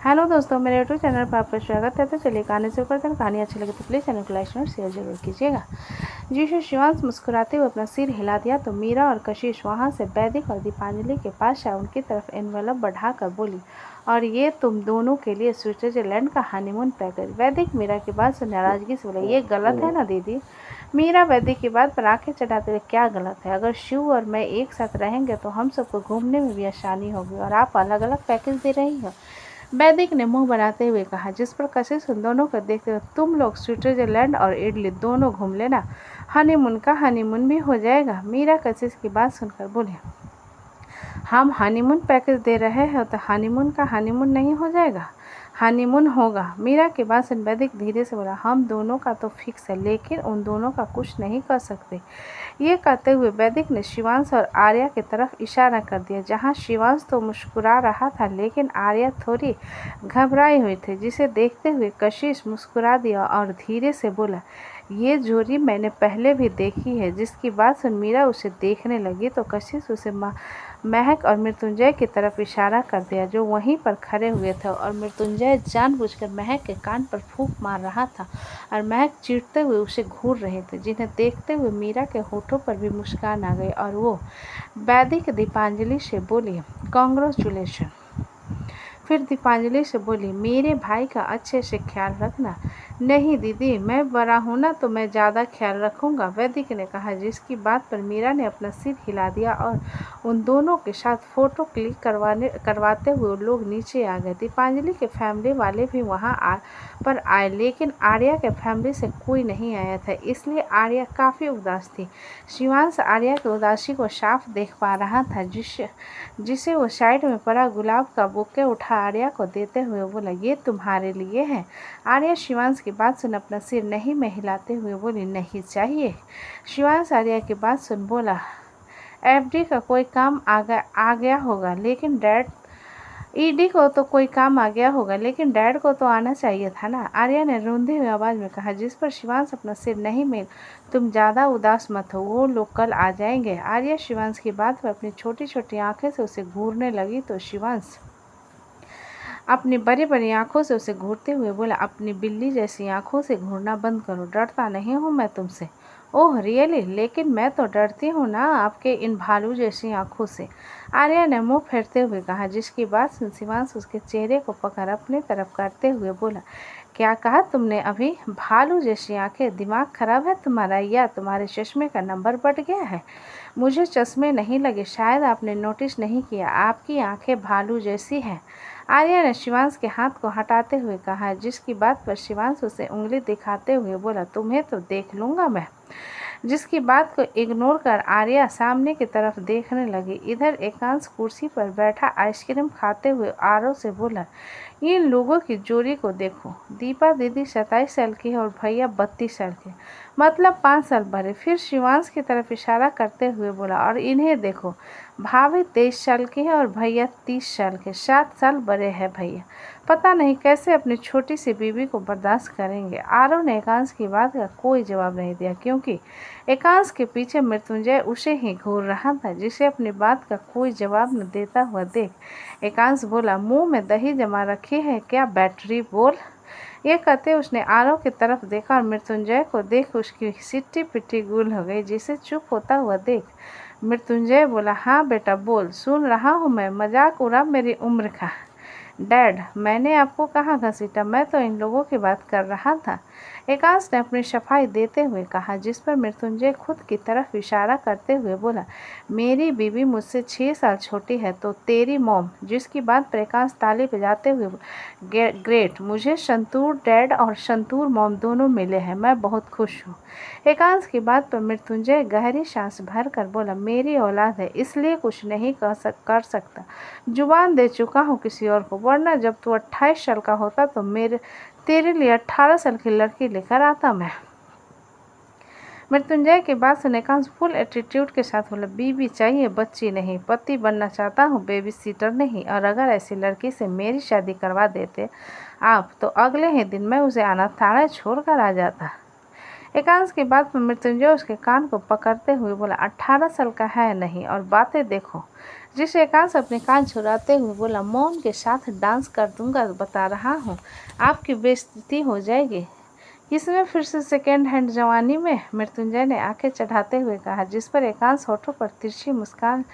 Hello दोस्तों, मेरे YouTube channel पर आपका स्वागत है। तो चलिए कहानी शुरू करते हैं। कहानी अच्छी लगे तो प्लीज़ चैनल को लाइक और शेयर जरूर कीजिएगा। जीशु शिवांश मुस्कुराते हुए अपना सिर हिला दिया तो मीरा और कशिश वहाँ से वैदिक और दीपांजलि के पास आए। उनकी तरफ एनवेलप बढ़ाकर बोली, और ये तुम दोनों के लिए स्विट्जरलैंड का हनीमून पैकेज। वैदिक मीरा की बात सुन नाराजगी से बोला, ये गलत है ना दीदी। मीरा वैदिक की बात पर आंखें चढ़ाते हुए, क्या गलत है? अगर शिव और मैं एक साथ रहेंगे तो हम सबको घूमने में भी आसानी होगी, और आप अलग अलग पैकेज दे रही हो। वैदिक ने मुंह बनाते हुए कहा, जिस पर कशिश उन दोनों को देखते हुए, तुम लोग स्विट्जरलैंड और इटली दोनों घूम लेना, हनीमून का हनीमून भी हो जाएगा। मीरा कशिश की बात सुनकर बोली, हम हनीमून पैकेज दे रहे हैं तो हनीमून का हनीमून नहीं हो जाएगा? हनीमून होगा। मीरा की बात सुन वैदिक धीरे से बोला, हम दोनों का तो फिक्स है, लेकिन उन दोनों का कुछ नहीं कर सकते। ये कहते हुए वैदिक ने शिवांश और आर्या की तरफ इशारा कर दिया, जहां शिवांश तो मुस्कुरा रहा था लेकिन आर्या थोड़ी घबराई हुई थी, जिसे देखते हुए कशिश मुस्कुरा दिया और धीरे से बोला, ये जोड़ी मैंने पहले भी देखी है। जिसकी बात सुन मीरा उसे देखने लगी तो कशिश उसे महक और मृत्युंजय की तरफ इशारा कर दिया, जो वहीं पर खड़े हुए थे, और मृत्युंजय जानबूझकर महक के कान पर फूंक मार रहा था और महक चीरते हुए उसे घूर रहे थे, जिन्हें देखते हुए मीरा के होठों पर भी मुस्कान आ गई और वो वैदिक दीपांजलि से बोली, कांग्रेचुलेशन। फिर दीपांजलि से बोली, मेरे भाई का अच्छे से ख्याल रखना। नहीं दीदी, मैं बड़ा हूँ ना, तो मैं ज़्यादा ख्याल रखूँगा, वैदिक ने कहा, जिसकी बात पर मीरा ने अपना सिर हिला दिया और उन दोनों के साथ फ़ोटो क्लिक करवाते हुए लोग नीचे आ गए। दीपांजलि के फैमिली वाले भी वहाँ पर आए, लेकिन आर्या के फैमिली से कोई नहीं आया था, इसलिए आर्या काफ़ी उदास थी। शिवांश आर्या की उदासी को साफ देख पा रहा था, जिसे वो साइड में पड़ा गुलाब का बुके उठा आर्या को देते हुए बोला, ये तुम्हारे लिए है। आर्या शिवांश की बात सुन अपना सिर नहीं में हिलाते हुए बोली, नहीं चाहिए। शिवांश आर्या की बात सुन बोला, एफडी का कोई काम आ गया होगा, लेकिन डैड ईडी को तो कोई काम आ गया होगा, लेकिन डैड को तो आना चाहिए था ना, आर्या ने रोंदी हुई आवाज़ में कहा, जिस पर शिवांश अपना सिर नहीं में, तुम ज़्यादा उदास मत हो, वो लोग कल आ जाएंगे। आर्या शिवांश की बात पर अपनी छोटी छोटी आंखें से उसे घूरने लगी तो शिवांश अपनी बड़ी बड़ी आंखों से उसे घूरते हुए बोला, अपनी बिल्ली जैसी आंखों से घूरना बंद करो, डरता नहीं हूँ मैं तुमसे। Oh really? लेकिन मैं तो डरती हूँ ना आपके इन भालू जैसी आंखों से, आर्या ने मुंह फेरते हुए कहा, जिसकी बात सुन शिवांश उसके चेहरे को पकड़ अपनी तरफ करते हुए बोला, क्या कहा तुमने अभी? भालू जैसी आंखें? दिमाग खराब है तुम्हारा, या तुम्हारे चश्मे का नंबर बढ़ गया है? मुझे चश्मे नहीं लगे, शायद आपने नोटिस नहीं किया, आपकी आंखें भालू जैसी हैं। आर्या ने शिवांश के हाथ को हटाते हुए कहा, जिसकी बात पर शिवांश उसे उंगली दिखाते हुए बोला, तुम्हें तो देख लूँगा मैं। जिसकी बात को इग्नोर कर आर्या सामने की तरफ देखने लगी। इधर एकांश कुर्सी पर बैठा आइसक्रीम खाते हुए आरव से बोला, इन लोगों की जोड़ी को देखो, दीपा दीदी 27 साल की है और भैया 32 साल के, मतलब 5 साल बड़े। फिर शिवांश की तरफ इशारा करते हुए बोला, और इन्हें देखो, भाभी 23 साल की है और भैया 30 साल के, 7 साल बड़े हैं भैया। पता नहीं कैसे अपनी छोटी सी बीवी को बर्दाश्त करेंगे। आरव ने एकांश की बात का कोई जवाब नहीं दिया, क्योंकि एकांश के पीछे मृत्युंजय उसे ही घूर रहा था, जिसे अपनी बात का कोई जवाब न देता हुआ देख एकांश बोला, मुंह में दही जमा रखी है क्या बैटरी? बोल। ये कहते उसने आरव की तरफ देखा और मृत्युंजय को देख उसकी सिट्टी पिट्टी गुल हो गई, जिसे चुप होता हुआ देख मृत्युंजय बोला, हाँ बेटा बोल, सुन रहा हूँ मैं, मजाक उड़ा मेरी उम्र का। डैड, मैंने आपको कहाँ घसीटा, मैं तो इन लोगों की बात कर रहा था, एकांश ने अपनी सफाई देते हुए कहा, जिस पर मृत्युंजय खुद की तरफ इशारा करते हुए बोला, मेरी बीवी मुझसे 6 साल छोटी है, तो तेरी मॉम। जिसकी बात पर एकांश ताली बजाते हुए, ग्रेट, मुझे संतूर डैड और संतूर मॉम दोनों मिले हैं, मैं बहुत खुश हूँ। एकांश की बात पर मृत्युंजय गहरी सांस भर कर बोला, मेरी औलाद है, इसलिए कुछ नहीं कर सकता, जुबान दे चुका हूँ किसी और को, वरना जब तू 28 साल का होता तो तेरे लिए 18 साल की लड़की लेकर आता मैं। मृत्युंजय की बात सुन एकांश फुल एटीट्यूड के साथ बोला, बीवी चाहिए, बच्ची नहीं, पति बनना चाहता हूँ, बेबी सीटर नहीं, और अगर ऐसी लड़की से मेरी शादी करवा देते आप, तो अगले ही दिन मैं उसे अनाथालय छोड़कर आ जाता। एकांश की बात पर मृत्युंजय उसके कान को पकड़ते हुए बोला, 18 साल का है नहीं और बातें देखो। जिसे एकांश अपने कान छुड़ाते हुए बोला, मौन के साथ डांस कर दूंगा, बता रहा हूँ आपकी बेइज्जती हो जाएगी। इसमें फिर से सेकेंड हैंड जवानी में, मृत्युंजय ने आंखें चढ़ाते हुए कहा, जिस पर एकांश होठों पर तिरछी मुस्कान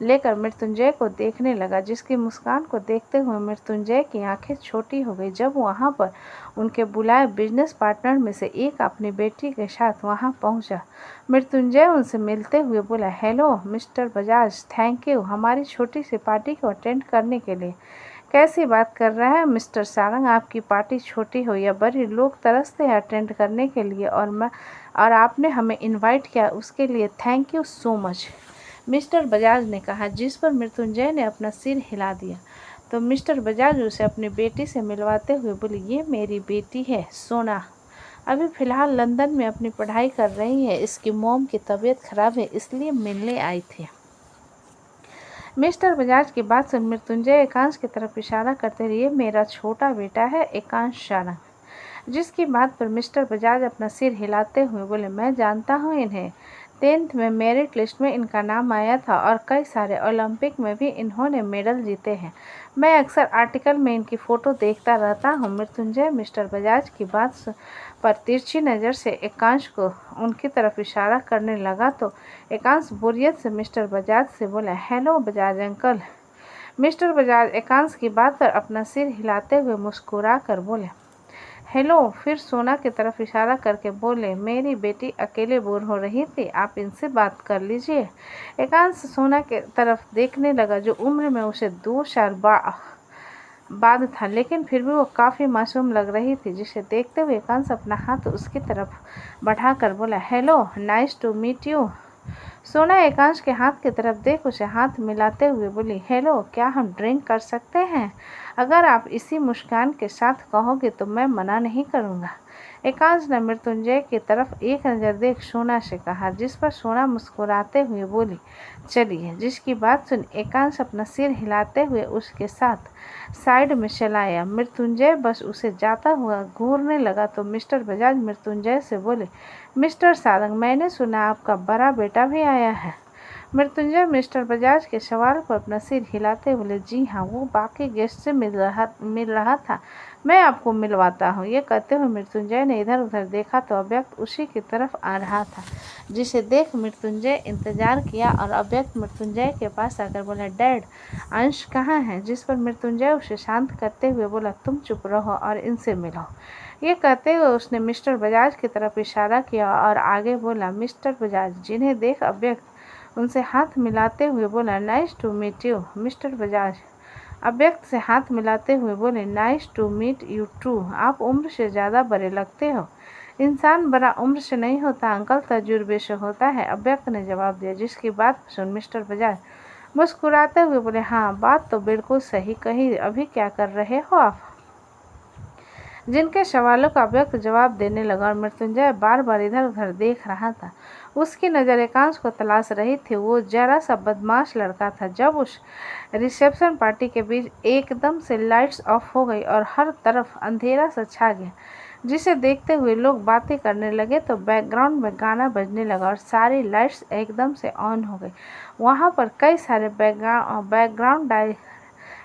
लेकर मृत्युंजय को देखने लगा, जिसकी मुस्कान को देखते हुए मृत्युंजय की आंखें छोटी हो गई। जब वहां पर उनके बुलाए बिजनेस पार्टनर में से एक अपनी बेटी के साथ वहां पहुंचा, मृत्युंजय उनसे मिलते हुए बोला, hello mister Bajaj, thank you हमारी छोटी सी पार्टी को अटेंड करने के लिए। कैसी बात कर रहा है मिस्टर सारंग, आपकी पार्टी छोटी हो या बड़ी, लोग तरसते हैं अटेंड करने के लिए और आपने हमें इनवाइट किया, उसके लिए thank you so much, mister Bajaj ने कहा। जिस पर मृत्युंजय ने अपना सिर हिला दिया तो मिस्टर बजाज उसे अपनी बेटी से मिलवाते हुए बोले, ये मेरी बेटी है सोना, अभी फ़िलहाल लंदन में अपनी पढ़ाई कर रही है, इसकी मॉम की तबीयत खराब है इसलिए मिलने आई थी। मिस्टर बजाज की बात सुन मृत्युंजय एकांश की तरफ इशारा करते रहे, मेरा छोटा बेटा है एकांश सारंग। जिसकी बात पर मिस्टर बजाज अपना सिर हिलाते हुए बोले, मैं जानता हूँ इन्हें, 10th में मेरिट लिस्ट में इनका नाम आया था और कई सारे ओलंपिक में भी इन्होंने मेडल जीते हैं। मैं अक्सर आर्टिकल में इनकी फ़ोटो देखता रहता हूँ। मृत्युंजय मिस्टर बजाज की बात पर तिरछी नज़र से एकांश को उनकी तरफ इशारा करने लगा तो एकांश बोरियत से मिस्टर बजाज से बोला, hello Bajaj uncle. Mister Bajaj Ekansh की बात पर अपना सिर हिलाते हुए मुस्कुरा कर बोले, हेलो। फिर सोना की तरफ इशारा करके बोले, मेरी बेटी अकेले बोर हो रही थी, आप इनसे बात कर लीजिए। एकांश सोना की तरफ देखने लगा जो उम्र में उसे 2 साल बाद था, लेकिन फिर भी वो काफ़ी मासूम लग रही थी। जिसे देखते हुए एकांश अपना हाथ उसकी तरफ बढ़ाकर बोला, hello nice to meet you. Sona Ekansh के हाथ की तरफ देख उसे हाथ मिलाते हुए बोली, हेलो, क्या हम ड्रिंक कर सकते हैं? अगर आप इसी मुस्कान के साथ कहोगे तो मैं मना नहीं करूँगा। एकांश ने मृत्युंजय की तरफ एक नज़र देख सोना से कहा, जिस पर सोना मुस्कुराते हुए बोली, चलिए। जिसकी बात सुन एकांश अपना सिर हिलाते हुए उसके साथ साइड में चलाया। मृत्युंजय बस उसे जाता हुआ घूरने लगा तो मिस्टर बजाज मृत्युंजय से बोले, मिस्टर सारंग, मैंने सुना आपका बड़ा बेटा भी आया है। मृत्युंजय मिस्टर बजाज के सवाल पर अपना सिर हिलाते बोले, जी हाँ, वो बाकी गेस्ट से मिल रहा था, मैं आपको मिलवाता हूँ। ये कहते हुए मृत्युंजय ने इधर उधर देखा तो अव्यक्त उसी की तरफ आ रहा था, जिसे देख मृत्युंजय इंतजार किया और अव्यक्त मृत्युंजय के पास आकर बोला, डैड अंश कहाँ है? जिस पर मृत्युंजय उसे शांत करते हुए बोला, तुम चुप रहो और इनसे मिलो। ये कहते हुए उसने मिस्टर बजाज की तरफ इशारा किया और आगे बोला, मिस्टर बजाज। जिन्हें देख अव्यक्त उनसे हाथ मिलाते हुए बोला, nice to meet you mister Bajaj. Avyakt से हाथ मिलाते हुए बोले, nice to meet you too. आप उम्र से ज़्यादा बड़े लगते हो। इंसान बड़ा उम्र से नहीं होता अंकल, तजुर्बे से होता है, अव्यक्त ने जवाब दिया। जिसकी बात सुन मिस्टर बजाज मुस्कुराते हुए बोले, हाँ बात तो बिल्कुल सही कही, अभी क्या कर रहे हो आप? जिनके सवालों का अव्यक्त जवाब देने लगा और मृत्युंजय बार बार इधर उधर देख रहा था। उसकी नज़र एकांश को तलाश रही थी। वो जरा सा बदमाश लड़का था। जब उस रिसेप्शन पार्टी के बीच एकदम से लाइट्स ऑफ हो गई और हर तरफ अंधेरा सा छा गया, जिसे देखते हुए लोग बातें करने लगे तो बैकग्राउंड में गाना बजने लगा और सारी लाइट्स एकदम से ऑन हो गई। वहाँ पर कई सारे बैकग्राउंड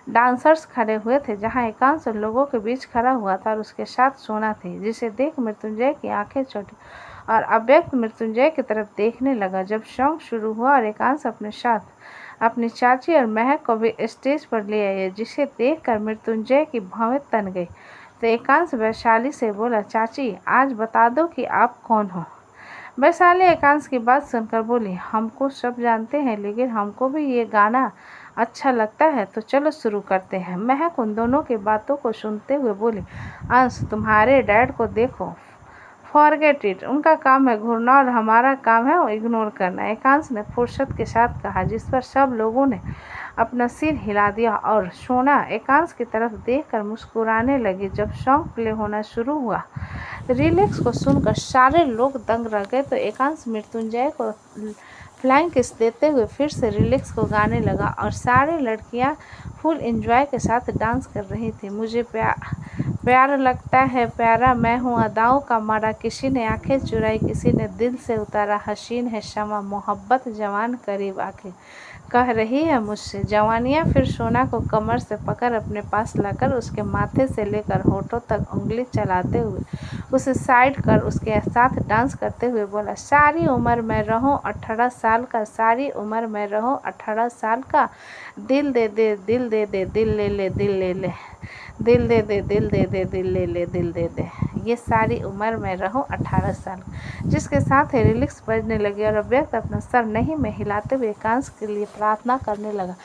डांसर्स खड़े हुए थे, जहां एकांश लोगों के बीच खड़ा हुआ था और उसके साथ सोना थी। जिसे देख मृत्युंजय की आंखें चौंकी और अव्यक्त मृत्युंजय की तरफ देखने लगा। जब सॉन्ग शुरू हुआ और एकांश अपने साथ अपनी चाची और महक को भी स्टेज पर ले आए, जिसे देखकर मृत्युंजय की भवें तन गई तो एकांश वैशाली से बोला, चाची आज बता दो कि आप कौन हो। वैशाली एकांश की बात सुनकर बोली, हमको सब जानते हैं, लेकिन हमको भी ये गाना अच्छा लगता है, तो चलो शुरू करते हैं। महक उन दोनों की बातों को सुनते हुए बोली, अंश तुम्हारे डैड को देखो, फॉरगेट इट, उनका काम है घूरना और हमारा काम है वो इग्नोर करना। एकांश ने फुर्सत के साथ कहा, जिस पर सब लोगों ने अपना सिर हिला दिया और सोना एकांश की तरफ देखकर मुस्कुराने लगी। जब सॉन्ग प्ले होना शुरू हुआ, रिलैक्स को सुनकर सारे लोग दंग रह गए तो एकांश मृत्युंजय को फ्लाइंग किस देते हुए फिर से रिलैक्स को गाने लगा और सारी लड़कियां फुल एंजॉय के साथ डांस कर रही थी। मुझे प्यार लगता है प्यारा, मैं हूँ अदाओं का मारा, किसी ने आंखें चुराई किसी ने दिल से उतारा, हसीन है शमा मोहब्बत जवान करीब आके कह रही है मुझसे। जवानियाँ फिर सोना को कमर से पकड़ अपने पास लाकर उसके माथे से लेकर होठों तक उंगली चलाते हुए उसे साइड कर उसके साथ डांस करते हुए बोला, सारी उम्र मैं रहूं 18 साल का, सारी उम्र मैं रहूं 18 साल का, दिल दे दे दिल दे दे दिल ले ले दिल ले ले, दिल दे दे दिल दे दे दिल ले ले दिल दे दे, ये सारी उम्र मैं रहूं 18 साल। जिसके साथ ही रिलिक्स बजने लगी और अव्यक्त अपना सर नहीं में हिलाते हुए एकांश के लिए प्रार्थना करने लगा।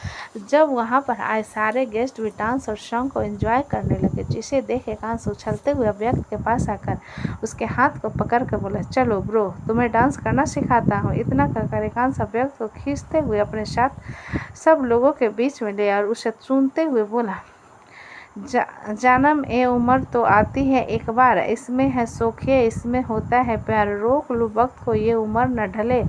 जब वहां पर आए सारे गेस्ट भी डांस और सॉन्ग को एंजॉय करने लगे, जिसे देख एकांश उछलते हुए अव्यक्त के पास आकर उसके हाथ को पकड़ कर बोला, चलो ब्रो तुम्हें डांस करना सिखाता हूँ। इतना कहकर एकांश अव्यक्त को खींचते हुए अपने साथ सब लोगों के बीच में ले और उसे चूमते हुए बोला, जानम ए उम्र तो आती है एक बार, इसमें है सोखिए इसमें होता है प्यार, रोक लूँ वक्त को ये उम्र न ढले,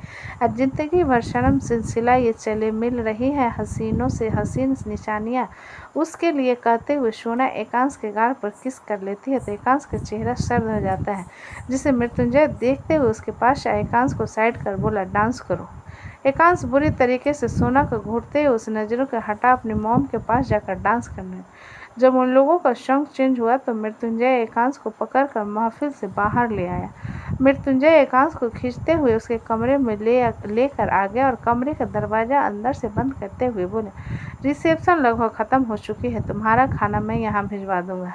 जिंदगी भर शर्म सिलसिला ये चले, मिल रही है हसीनों से हसीन निशानियाँ, उसके लिए कहते हुए सोना एकांश के गाल पर किस कर लेती है तो एकांश का चेहरा सर्द हो जाता है, जिसे मृत्युंजय देखते हुए उसके पास आए एकांश को साइड कर बोला, डांस करो। एकांश बुरी तरीके से सोना को घूरते हुए उस नज़रों को हटा अपनी मॉम के पास जाकर डांस करने। जब उन लोगों का शौक चेंज हुआ तो मृत्युंजय एकांश को पकड़कर महफिल से बाहर ले आया। मृत्युंजय एकांश को खींचते हुए उसके कमरे में लेकर आ गया और कमरे का दरवाज़ा अंदर से बंद करते हुए बोले, रिसेप्शन लगभग ख़त्म हो चुकी है, तुम्हारा खाना मैं यहाँ भिजवा दूँगा।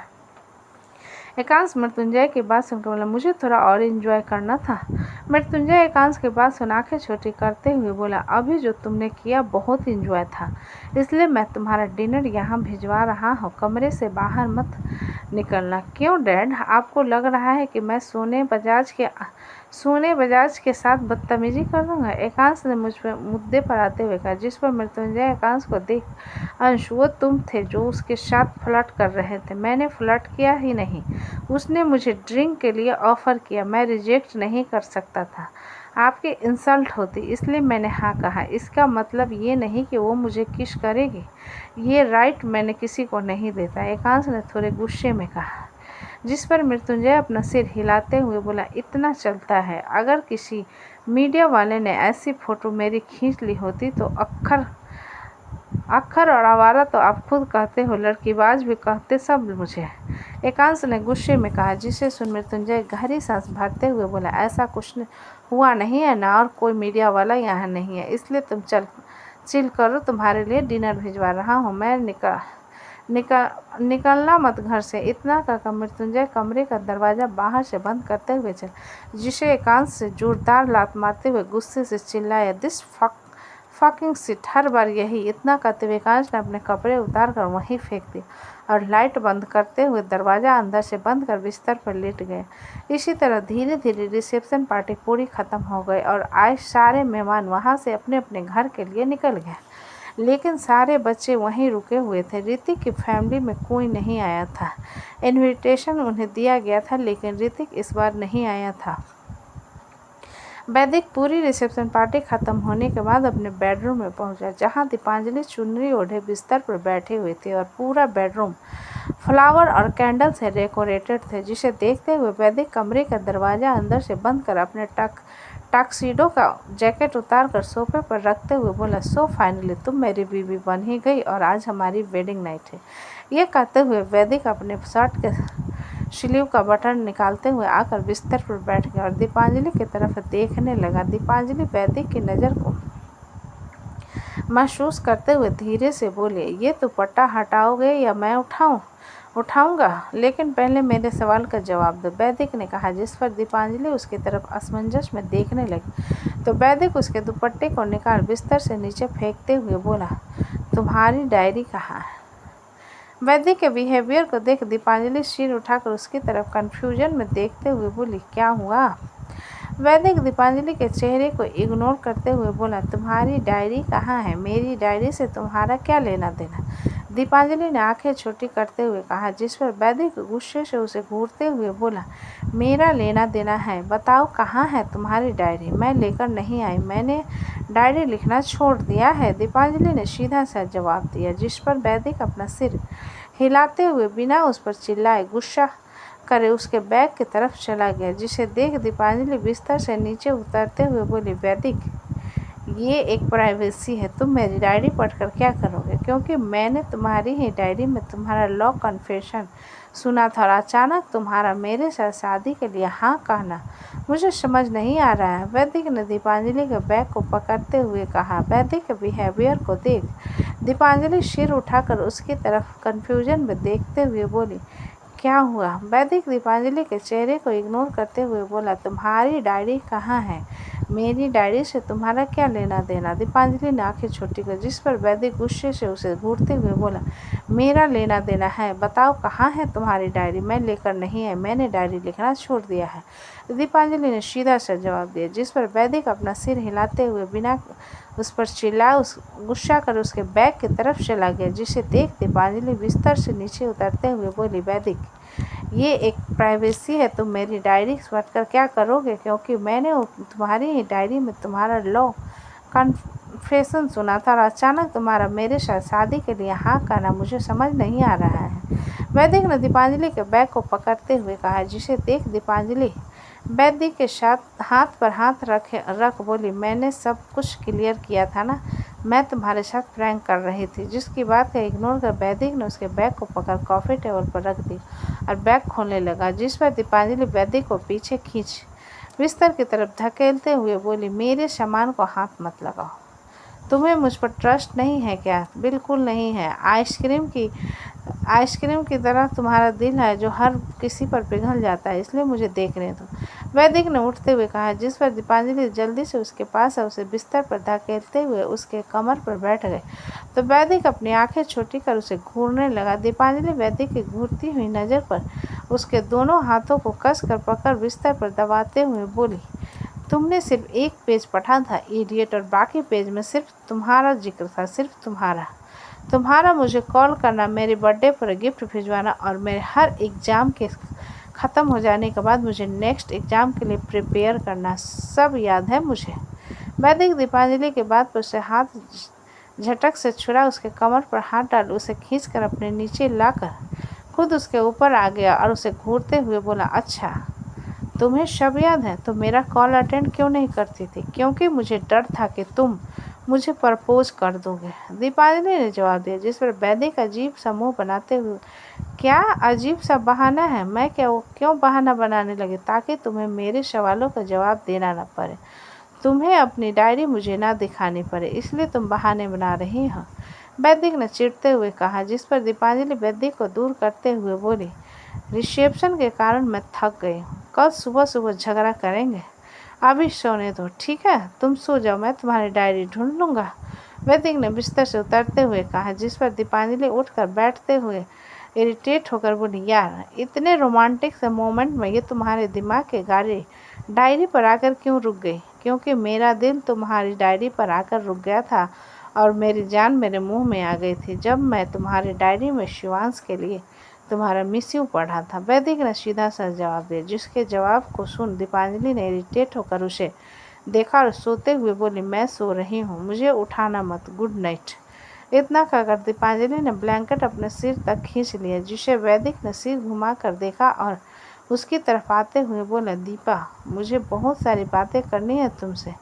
एकांश मृत्युंजय की बात सुनकर बोला, मुझे थोड़ा और एंजॉय करना था। मृत्युंजय एकांश की बात सुन आंखें छोटी करते हुए बोला, अभी जो तुमने किया बहुत एंजॉय था, इसलिए मैं तुम्हारा डिनर यहाँ भिजवा रहा हूँ, कमरे से बाहर मत निकलना। क्यों डैड, आपको लग रहा है कि मैं सोने बजाज के साथ बदतमीजी कर दूंगा? एकांश ने मुझ पर मुद्दे पर आते हुए कहा, जिस पर मृत्युंजय एकांश को देख, अंश वो तुम थे जो उसके साथ फ्लर्ट कर रहे थे। मैंने फ्लर्ट किया ही नहीं, उसने मुझे ड्रिंक के लिए ऑफ़र किया, मैं रिजेक्ट नहीं कर सकता था, आपकी इंसल्ट होती इसलिए मैंने हाँ कहा। इसका मतलब ये नहीं कि वो मुझे किस करेगी, ये राइट मैंने किसी को नहीं देता, एकांश ने थोड़े गुस्से में कहा। जिस पर मृत्युंजय अपना सिर हिलाते हुए बोला, इतना चलता है, अगर किसी मीडिया वाले ने ऐसी फ़ोटो मेरी खींच ली होती तो अक्खर और आवारा तो आप खुद कहते हो, लड़कीबाज भी कहते सब मुझे, एकांश ने गुस्से में कहा। जिसे सुन मृत्युंजय गहरी सांस भरते हुए बोला, ऐसा कुछ हुआ नहीं है ना, और कोई मीडिया वाला यहाँ नहीं है, इसलिए तुम चिल करो, तुम्हारे लिए डिनर भिजवा रहा हूँ, मैं निकलना मत घर से। इतना कहकर मृत्युंजय कमरे का दरवाज़ा बाहर से बंद करते हुए चल, जिसे एकांश से जोरदार लात मारते हुए गुस्से से चिल्लाया, दिस फकिंग सिट, हर बार यही। इतना कहते हुए एकांश ने अपने कपड़े उतार कर वहीं फेंक दिए और लाइट बंद करते हुए दरवाज़ा अंदर से बंद कर बिस्तर पर लेट गए। इसी तरह धीरे धीरे रिसेप्शन पार्टी पूरी ख़त्म हो गई और आए सारे मेहमान वहाँ से अपने अपने घर के लिए निकल गए, लेकिन सारे बच्चे वहीं रुके हुए थे। ऋतिक की फैमिली में कोई नहीं आया था, इनविटेशन उन्हें दिया गया था लेकिन ऋतिक इस बार नहीं आया था। वैदिक पूरी रिसेप्शन पार्टी खत्म होने के बाद अपने बेडरूम में पहुंचा, जहां दीपांजलि चुनरी ओढ़े बिस्तर पर बैठे हुए थे और पूरा बेडरूम फ्लावर और कैंडल से डेकोरेटेड थे। जिसे देखते हुए वैदिक कमरे का दरवाज़ा अंदर से बंद कर अपने टक्सीडो का जैकेट उतार कर सोफे पर रखते हुए बोला, सो फाइनली तुम मेरी बीवी बन ही गई और आज हमारी वेडिंग नाइट है। ये कहते हुए वैदिक अपने शर्ट के स्लीव का बटन निकालते हुए आकर बिस्तर पर बैठ गया और दीपांजलि की तरफ देखने लगा। दीपांजलि वैदिक की नज़र को महसूस करते हुए धीरे से बोले, ये दुपट्टा हटाओगे या मैं उठाऊंगा, लेकिन पहले मेरे सवाल का जवाब दो, वैदिक ने कहा। जिस पर दीपांजलि उसकी तरफ असमंजस में देखने लगी तो वैदिक उसके दुपट्टे को निकाल बिस्तर से नीचे फेंकते हुए बोला, तुम्हारी डायरी कहाँ है? वैदिक के बिहेवियर को देख दीपांजलि सिर उठाकर उसकी तरफ कन्फ्यूजन में देखते हुए बोली, क्या हुआ? वैदिक दीपांजलि के चेहरे को इग्नोर करते हुए बोला, तुम्हारी डायरी कहाँ है? मेरी डायरी से तुम्हारा क्या लेना देना? दीपांजलि ने आंखें छोटी करते हुए कहा। जिस पर वैदिक गुस्से से उसे घूरते हुए बोला, मेरा लेना देना है, बताओ कहाँ है तुम्हारी डायरी? मैं लेकर नहीं आई, मैंने डायरी लिखना छोड़ दिया है, दीपांजलि ने सीधा सा जवाब दिया। जिस पर वैदिक अपना सिर हिलाते हुए बिना उस पर चिल्लाए गुस्सा करे उसके बैग की तरफ चला गया, जिसे देख दीपांजलि बिस्तर से नीचे उतरते हुए बोली, वैदिक, ये एक प्राइवेसी है, तुम मेरी डायरी पढ़कर क्या करोगे? क्योंकि मैंने तुम्हारी ही डायरी में तुम्हारा लॉ कन्फेशन सुना था और अचानक तुम्हारा मेरे साथ शादी के लिए हाँ कहना मुझे समझ नहीं आ रहा है। वैदिक ने दीपांजलि के बैग को पकड़ते हुए कहा। वैदिक के बिहेवियर को देख दीपांजलि सिर उठाकर उसकी तरफ कन्फ्यूजन में देखते हुए बोली, क्या हुआ? वैदिक दीपांजलि के चेहरे को इग्नोर करते हुए बोला, तुम्हारी डायरी कहाँ है? मेरी डायरी से तुम्हारा क्या लेना देना? दीपांजलि ने आंखें छोटी कर, जिस पर वैदिक गुस्से से उसे घूरते हुए बोला, मेरा लेना देना है, बताओ कहाँ है तुम्हारी डायरी? मैं लेकर नहीं है, मैंने डायरी लिखना छोड़ दिया है, दीपांजलि ने सीधा सा जवाब दिया, जिस पर वैदिक अपना सिर हिलाते हुए बिना उस पर चिल्लाए गुस्सा कर उसके बैग की तरफ चला गया, जिसे देख दीपांजलि बिस्तर से नीचे उतरते हुए बोली, वैदिक, ये एक प्राइवेसी है, तुम मेरी डायरी पढ़कर क्या करोगे? क्योंकि मैंने तुम्हारी ही डायरी में तुम्हारा लॉ कन्फेशन सुना था और अचानक तुम्हारा मेरे साथ शादी के लिए हाँ कहना मुझे समझ नहीं आ रहा है। वैदिक ने दीपांजलि के बैग को पकड़ते हुए कहा, जिसे देख दीपांजलि वैदिक के साथ हाथ पर हाथ रख बोली, मैंने सब कुछ क्लियर किया था ना, मैं तुम्हारे साथ प्रैंक कर रही थी। जिसकी बात का इग्नोर कर वैदिक ने उसके बैग को पकड़ कॉफ़ी टेबल पर रख दी और बैग खोलने लगा, जिस पर दीपांजलि वैदिक को पीछे खींच बिस्तर की तरफ धकेलते हुए बोली, मेरे सामान को हाथ मत लगाओ, तुम्हें मुझ पर ट्रस्ट नहीं है क्या? बिल्कुल नहीं है, आइसक्रीम की तरह तुम्हारा दिल है जो हर किसी पर पिघल जाता है, इसलिए मुझे देखने दो, वैदिक ने उठते हुए कहा, जिस पर दीपांजलि जल्दी से उसके पास और उसे बिस्तर पर धकेलते हुए उसके कमर पर बैठ गए, तो वैदिक अपनी आंखें छोटी कर उसे घूरने लगा। दीपांजलि वैदिक की घूरती हुई नज़र पर उसके दोनों हाथों को कस कर पकड़ बिस्तर पर दबाते हुए बोली, तुमने सिर्फ एक पेज पढ़ा था इडियट, और बाकी पेज में सिर्फ तुम्हारा जिक्र था, सिर्फ तुम्हारा मुझे कॉल करना, मेरे बर्थडे पर गिफ्ट भिजवाना और मेरे हर एग्ज़ाम के ख़त्म हो जाने के बाद मुझे नेक्स्ट एग्ज़ाम के लिए प्रिपेयर करना, सब याद है मुझे। वैदिक दीपांजलि के बाद पर उसे हाथ झटक से छुड़ा उसके कमर पर हाथ डाल उसे खींचकर अपने नीचे लाकर खुद उसके ऊपर आ गया और उसे घूरते हुए बोला, अच्छा तुम्हें सब याद है, तो मेरा कॉल अटेंड क्यों नहीं करती थी? क्योंकि मुझे डर था कि तुम मुझे प्रपोज कर दोगे, दीपांजलि ने जवाब दिया, जिस पर वैदिक अजीब सा मुंह बनाते हुए, क्या अजीब सा बहाना है? मैं क्यों बहाना बनाने लगे ताकि तुम्हें मेरे सवालों का जवाब देना न पड़े, तुम्हें अपनी डायरी मुझे ना दिखानी पड़े, इसलिए तुम बहाने बना रही हो, वैदिक ने चिढ़ते हुए कहा, जिस पर दीपांजलि वैदिक को दूर करते हुए बोली, रिसेप्शन के कारण मैं थक गई हूँ, कल सुबह सुबह झगड़ा करेंगे, अभी सोने दो, ठीक है? तुम सो जाओ, मैं तुम्हारी डायरी ढूंढ लूँगा, वैदिक ने बिस्तर से उतरते हुए कहा, जिस पर दीपांजलि उठकर बैठते हुए इरिटेट होकर बोली, यार इतने रोमांटिक से मोमेंट में ये तुम्हारे दिमाग की गाड़ी डायरी पर आकर क्यों रुक गई? क्योंकि मेरा दिल तुम्हारी डायरी पर आकर रुक गया था और मेरी जान मेरे मुंह में आ गई थी जब मैं तुम्हारी डायरी में शिवांश के लिए तुम्हारा मिस यू पढ़ा था, वैदिक ने सीधा सा जवाब दिया, जिसके जवाब को सुन दीपांजलि ने इरिटेट होकर उसे देखा और सोते हुए बोली, मैं सो रही हूँ, मुझे उठाना मत, गुड नाइट। इतना कहकर दीपांजलि ने ब्लैंकेट अपने सिर तक खींच लिया, जिसे वैदिक ने सिर घुमा कर देखा और उसकी तरफ आते हुए बोला, दीपा, मुझे बहुत सारी बातें करनी है तुमसे,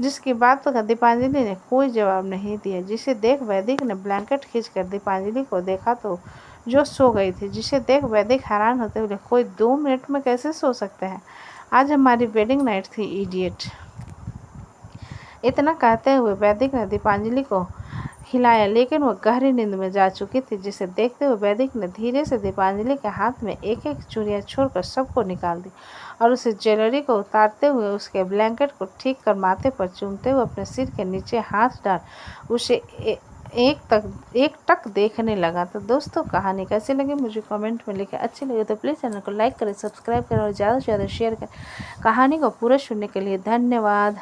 जिसकी बात का दीपांजलि ने कोई जवाब नहीं दिया, जिसे देख वैदिक ने ब्लैंकेट खींचकर दीपांजलि को देखा तो जो सो गई थी, जिसे देख वैदिक हैरान होते हुए, कोई 2 मिनट में कैसे सो सकते हैं? आज हमारी वेडिंग नाइट थी, इडियट। इतना कहते हुए वैदिक ने दीपांजलि को हिलाया, लेकिन वह गहरी नींद में जा चुकी थी, जिसे देखते हुए वैदिक ने धीरे से दीपांजलि के हाथ में एक एक चूड़ियाँ छोड़कर सबको निकाल दी और उसे ज्वेलरी को उतारते हुए उसके ब्लैंकेट को ठीक कर माथे पर चूमते हुए अपने सिर के नीचे हाथ डाल उसे एक टक देखने लगा। तो दोस्तों, कहानी कैसी लगी मुझे कमेंट में लिखें, अच्छी लगी तो प्लीज़ चैनल को लाइक करें, सब्सक्राइब करें और ज़्यादा से ज़्यादा शेयर करें। कहानी को पूरा सुनने के लिए धन्यवाद।